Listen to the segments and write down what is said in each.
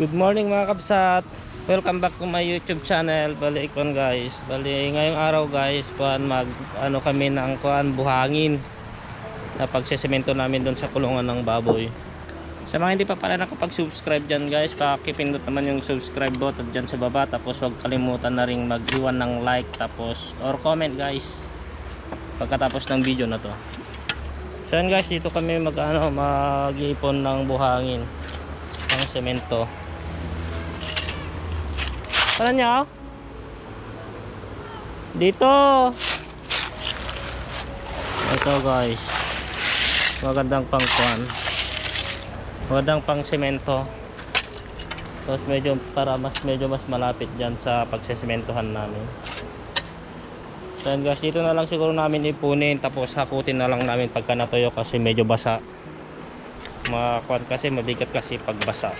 Good morning mga kabsat. Welcome back to my YouTube channel. Bali ikon guys. Bali ngayong araw guys, kuan kami ng kuan buhangin. Na pagsesemento namin doon sa kulungan ng baboy. Sa mga hindi pa pala nakapag-subscribe diyan guys, paki-pindot naman yung subscribe button diyan sa baba, tapos huwag kalimutan na ring mag-iwan ng like tapos or comment guys pagkatapos ng video na to. So yan guys, dito kami mag-iipon ng buhangin ng semento. Ano niya? Dito. Ito guys. Magandang pangkuan. Magandang pang semento. Tapos medyo mas malapit diyan sa pagsesementohan namin. So guys, dito na lang siguro namin ipunin, tapos hakutin na lang namin pagka natuyo kasi medyo basa. Makuan kasi mabigat kasi pag basa.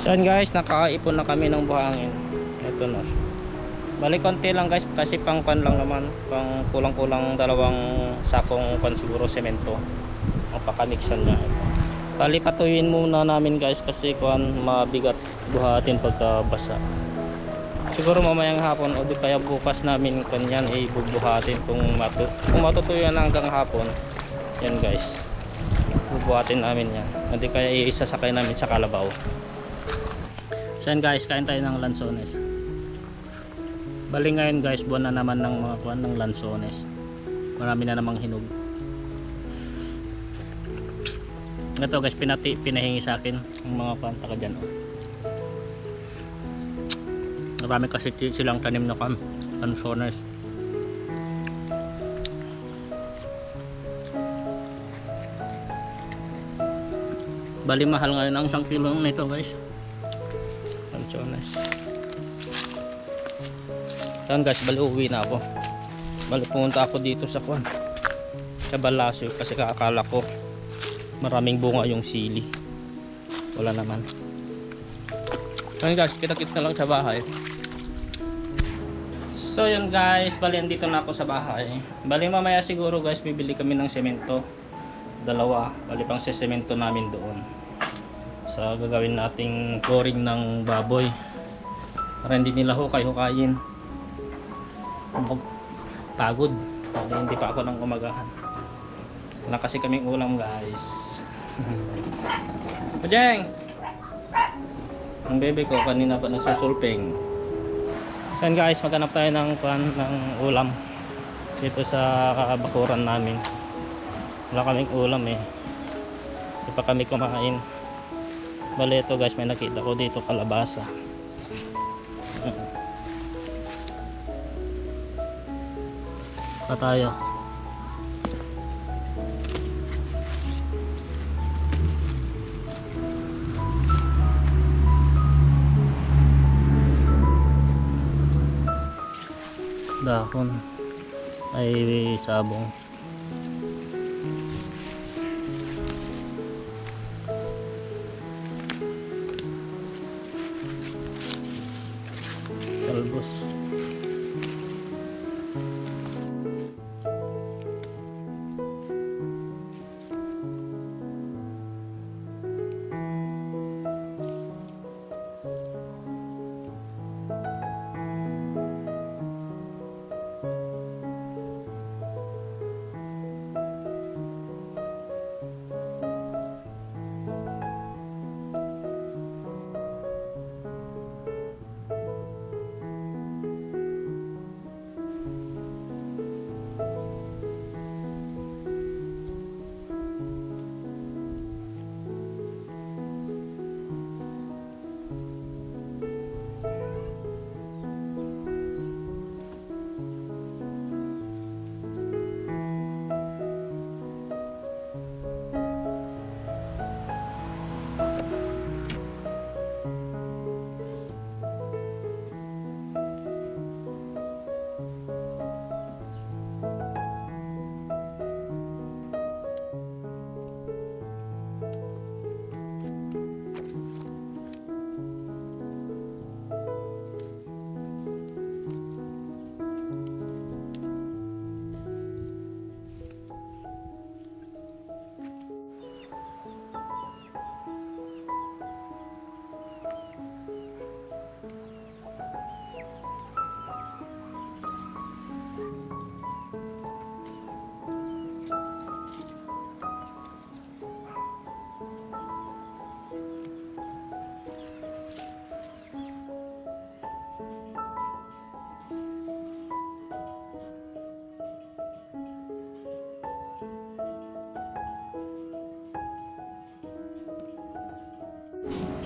So guys, nakaipon na kami ng buhangin. Ito na. Bali konti lang guys, kasi pang pan lang naman, pang kulang-kulang 2 sakong pan siguro semento ang pakamixan niya. Bali patuyuin muna namin guys kasi kuan mabigat buhatin pagka basa. Siguro mamayang hapon o di kaya bukas namin kanyan ibubuhatin kung matutuyo na hanggang hapon. Yan guys, bubuhatin namin yan, o di kaya isasakay namin sa kalabaw. So yan guys, kain tayo ng lansones. Bali ngayon guys, buwan na naman ng mga kuwan ng lansones. Marami na namang hinog. Ito guys, pinahingi sa akin ang mga kuwan taka dyan. Marami kasi silang tanim na kuwan, lansones. Bali mahal ngayon ang 1 kilo nito guys. Lansones. Yan guys, bali uwi na ako. Bali pumunta ako dito sa kuwan, sa Balasio, kasi kakala ko maraming bunga yung sili. Wala naman. Yan guys, kita-kits na lang sa bahay. So yun guys, bali andito na ako sa bahay. Bali mamaya siguro guys, bibili kami ng semento. 2, bali pang sesemento namin doon sa gagawin nating flooring ng baboy para hindi nila hukay-hukayin. Pagod, hindi pa ako nang umagahan. Wala kasi kaming ulam guys. Pajeng, ang bebe ko kanina pa nagsusulping. So guys, maghanap tayo ng ulam dito sa bakuran namin. Wala kaming ulam hindi pa kami kumain. Bali ito guys, may nakita ko dito kalabasa. pa tayo. Dahon ay sabong. Talbos.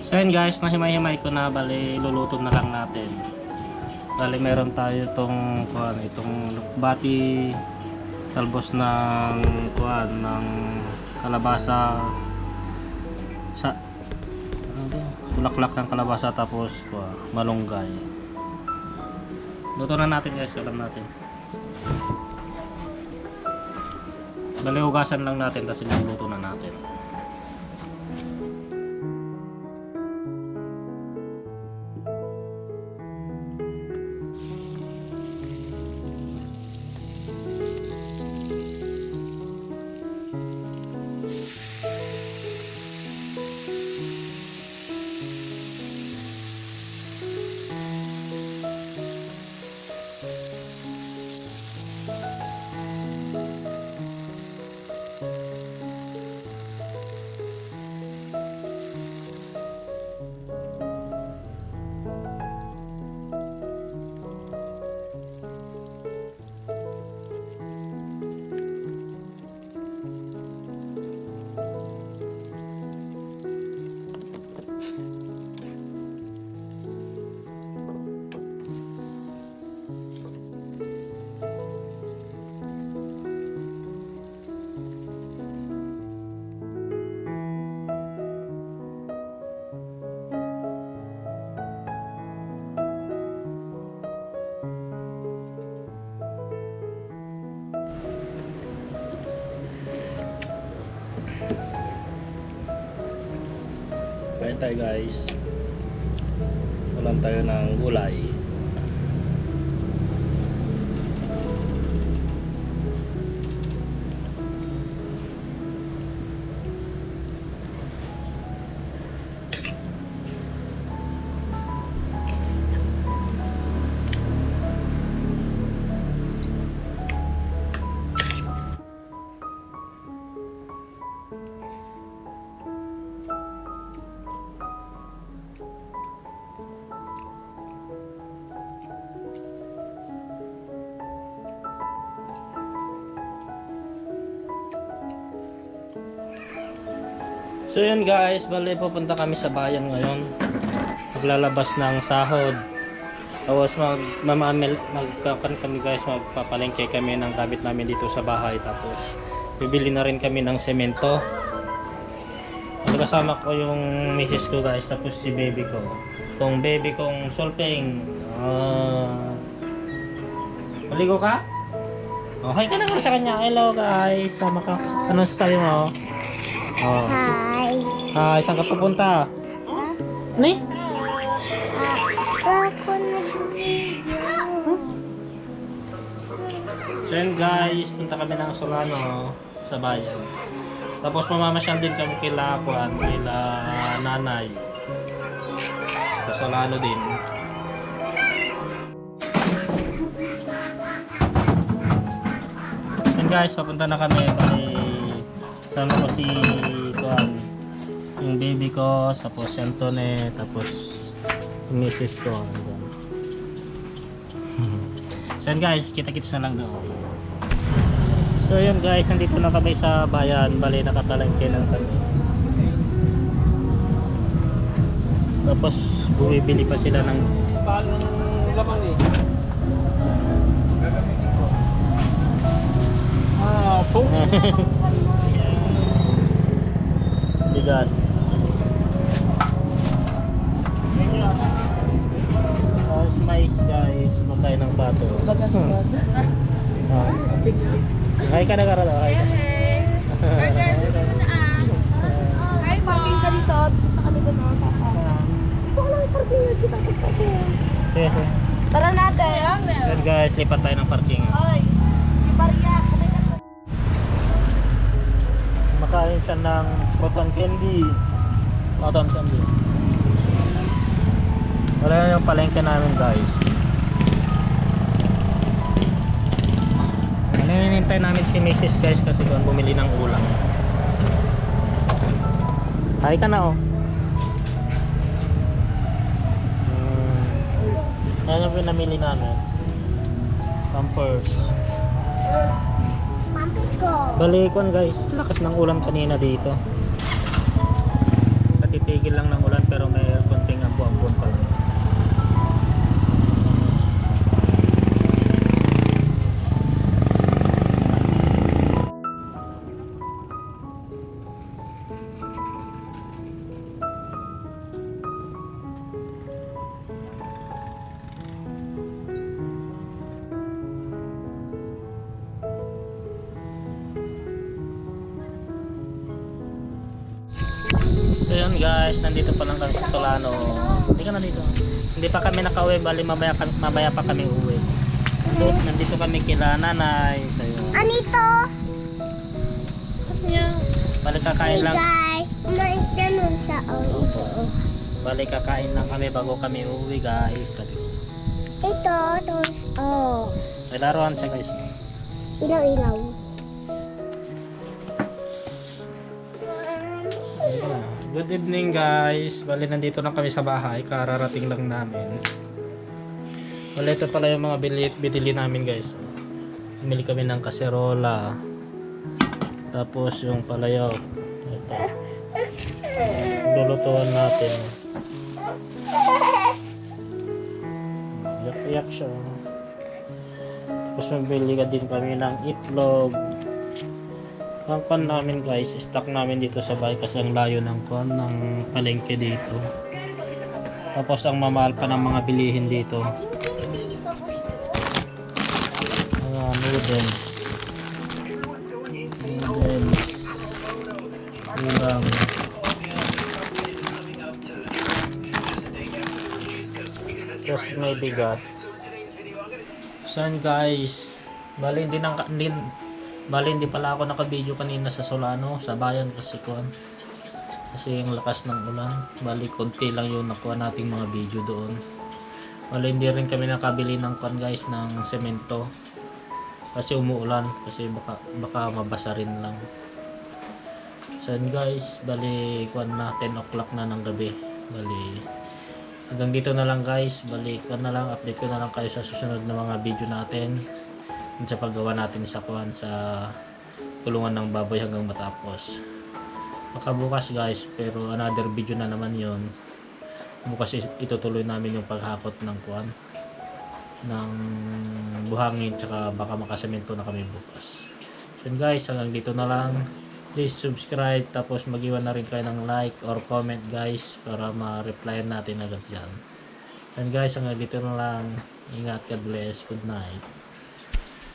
So yun guys, nahimay-himay ko na, bali luluto na lang natin. Bali meron tayo itong bati talbos ng ng kalabasa sa bulaklak ng kalabasa, tapos malunggay. Luto na natin guys, alam natin. Bali hugasan lang natin kasi luluto na natin. Kain tayo guys. Ulam tayo ng gulay. So yun guys, bali pupunta kami sa bayan ngayon. Maglalabas ng sahod. Tapos magkakan kami guys, magpapalengke kami ng gamit namin dito sa bahay. Tapos bibili na rin kami ng semento. Kasama ko yung misis ko guys, tapos si baby ko. Itong baby kong solping. Maligo ka? Oh, hi ka na sa kanya. Hello guys, sama ka. Anong sasabi mo? Oh. Hi. Hi, saan ka pupunta? Ni? Ako nag-video. So yun guys, punta kami ng Solano sa bayan. Tapos mamamasyal din kami kila nanay. Sa Solano din. Yun guys, papunta na kami. Sama ko si Kuan, yung baby ko, tapos si Antone, tapos yung misis ko. So yun guys, kita-kits na lang doon. So yun guys, nandito na kami sa bayan. Bali, nakapalengke lang kami. Tapos bumibili pa sila ng laman eh. Po. Bigas. Tapos mais guys, makain ng bato. Bagas ba? 60. Hay ka na karala, hay ka. Hi, parking ka dito. Punta kami doon ng sapa. Ito ko lang yung parking na kita parking. Sige, sige. Tara natin. Then guys, lipat tayo ng parking. Hoy, di bariya. Kumikat na. Makain siya ng cotton candy. Cotton candy. Wala na yung palengke namin guys. Hinihintay namin si Mrs. guys kasi kung bumili ng ulam. Hay ka na oh. Yan yung pinamili namin. Pampers. Pampis ko. Balikon guys, lakas ng ulan kanina dito. Katitigil lang ng ulan pero may konting ambuan pa lang. So yun guys, nandito pa lang kami sa Solano. Hindi ka nandito. Hindi pa kami nakauwi, bali mamaya pa kami uwi. Nandito kami kila nanay. So yun. Anito? Bali kakain lang. guys, may ganun sa ito. Bali kakain lang kami bago kami uwi guys. Sabi ko. Ito, tos. Oh. May laruan siya guys. Ilaw-ilaw. Good evening guys. Bali nandito lang kami sa bahay. Kararating lang namin. Bali ito pala yung mga binili namin guys. Bumili kami ng kaserola. Tapos yung palayok. Ito. Lulutuan natin. Yak-yak siya. Tapos mabili ka din kami ng itlog. Ang kon namin guys, stock namin dito sa bahay kasi ang layo ng kon ng palengke dito. Tapos ang mamahal pa ng mga bilihin dito. Noodles. Ulam. Tapos may bigas. Saan guys? Bali hindi pala ako naka-video kanina sa Solano, sa bayan kasi yung lakas ng ulan. Bali konti lang yung nakuha nating mga video doon. Bali hindi rin kami nakabili ng guys ng semento. Kasi umuulan, kasi baka mabasa rin lang. So guys, bali na 10 o'clock na ng gabi. Bali hanggang dito na lang guys. Bali update ko na lang kayo sa susunod na mga video natin. Sa paggawa natin sa kulungan ng baboy hanggang matapos. Baka bukas guys, pero another video na naman yon. Bukas itutuloy namin yung paghakot ng ng buhangin, tsaka baka makasemento na kami bukas. So yun guys, hanggang dito na lang. Please subscribe, tapos mag-iwan na rin kayo ng like or comment guys para ma-replyan natin agad yan. And guys, hanggang dito na lang. Ingat, God bless, good night.